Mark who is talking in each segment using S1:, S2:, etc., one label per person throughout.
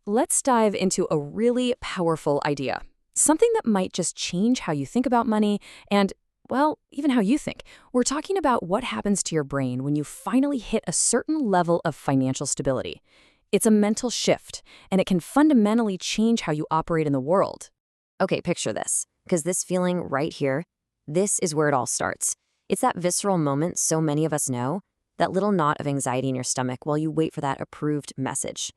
S1: let's dive into a really powerful idea. Something that might just change how you think about money and, well, even how you think. We're talking about what happens to your brain when you finally hit a certain level of financial stability. It's a mental shift, and it can fundamentally change how you operate in the world.
S2: Okay, picture this, because this feeling right here, this is where it all starts. It's that visceral moment so many of us know, that little knot of anxiety in your stomach while you wait for that approved message.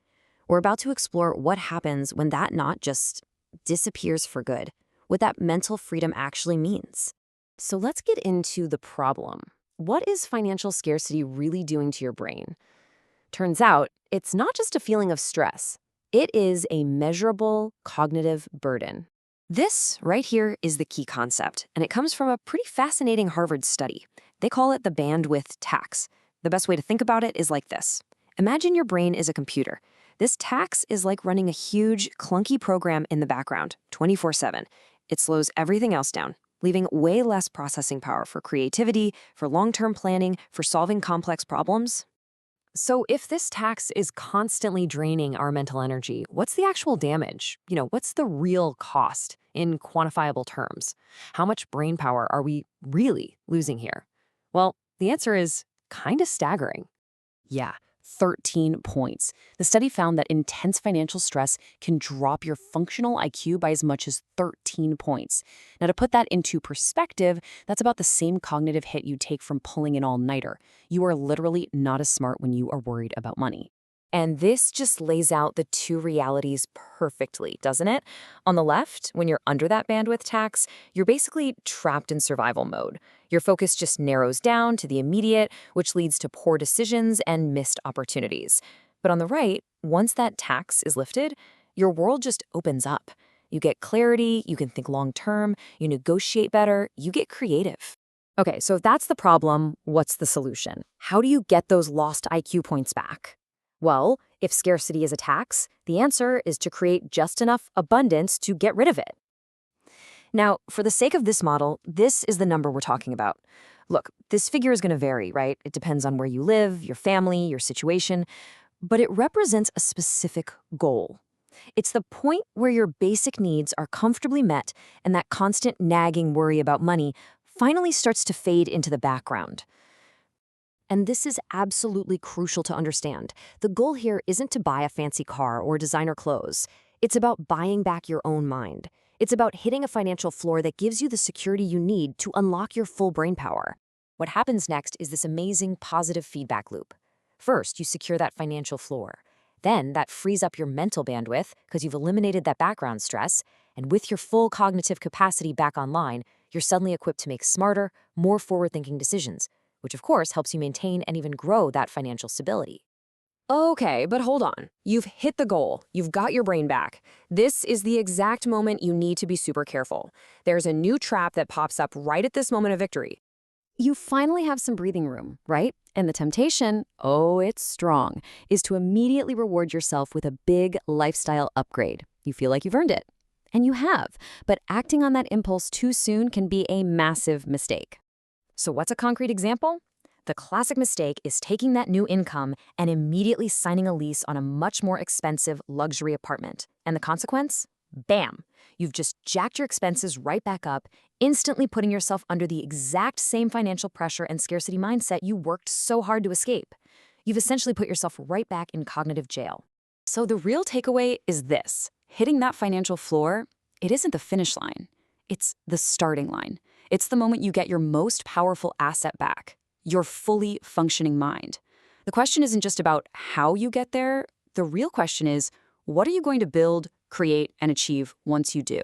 S2: We're about to explore what happens when that knot just disappears for good, what that mental freedom actually means.
S3: So let's get into the problem. What is financial scarcity really doing to your brain? Turns out, it's not just a feeling of stress. It is a measurable cognitive burden. This right here is the key concept, and it comes from a pretty fascinating Harvard study. They call it the bandwidth tax. The best way to think about it is like this. Imagine your brain is a computer. This tax is like running a huge, clunky program in the background, 24/7. It slows everything else down, leaving way less processing power for creativity, for long-term planning, for solving complex problems. So if this tax is constantly draining our mental energy, what's the actual damage? What's the real cost in quantifiable terms? How much brain power are we really losing here? Well, the answer is kind of staggering.
S1: Yeah, 13 points. The study found that intense financial stress can drop your functional IQ by as much as 13 points. Now, to put that into perspective, that's about the same cognitive hit you take from pulling an all-nighter. You are literally not as smart when you are worried about money.
S2: And this just lays out the two realities perfectly, doesn't it? On the left, when you're under that bandwidth tax, you're basically trapped in survival mode. Your focus just narrows down to the immediate, which leads to poor decisions and missed opportunities. But on the right, once that tax is lifted, your world just opens up. You get clarity, you can think long-term, you negotiate better, you get creative. Okay, so if that's the problem, what's the solution? How do you get those lost IQ points back? Well, if scarcity is a tax, the answer is to create just enough abundance to get rid of it. Now, for the sake of this model, this is the number we're talking about. Look, this figure is going to vary, right? It depends on where you live, your family, your situation, but it represents a specific goal. It's the point where your basic needs are comfortably met and that constant nagging worry about money finally starts to fade into the background. And this is absolutely crucial to understand. The goal here isn't to buy a fancy car or designer clothes. It's about buying back your own mind. It's about hitting a financial floor that gives you the security you need to unlock your full brain power. What happens next is this amazing positive feedback loop. First, you secure that financial floor. Then that frees up your mental bandwidth because you've eliminated that background stress. And with your full cognitive capacity back online, you're suddenly equipped to make smarter, more forward-thinking decisions, which of course helps you maintain and even grow that financial stability. Okay, but hold on. You've hit the goal. You've got your brain back. This is the exact moment you need to be super careful. There's a new trap that pops up right at this moment of victory.
S1: You finally have some breathing room, right? And the temptation, oh, it's strong, is to immediately reward yourself with a big lifestyle upgrade. You feel like you've earned it. And you have, but acting on that impulse too soon can be a massive mistake.
S2: So what's a concrete example? The classic mistake is taking that new income and immediately signing a lease on a much more expensive luxury apartment. And the consequence? Bam! You've just jacked your expenses right back up, instantly putting yourself under the exact same financial pressure and scarcity mindset you worked so hard to escape. You've essentially put yourself right back in cognitive jail.
S1: So the real takeaway is this. Hitting that financial floor, it isn't the finish line. It's the starting line. It's the moment you get your most powerful asset back, your fully functioning mind. The question isn't just about how you get there. The real question is, what are you going to build, create, and achieve once you do?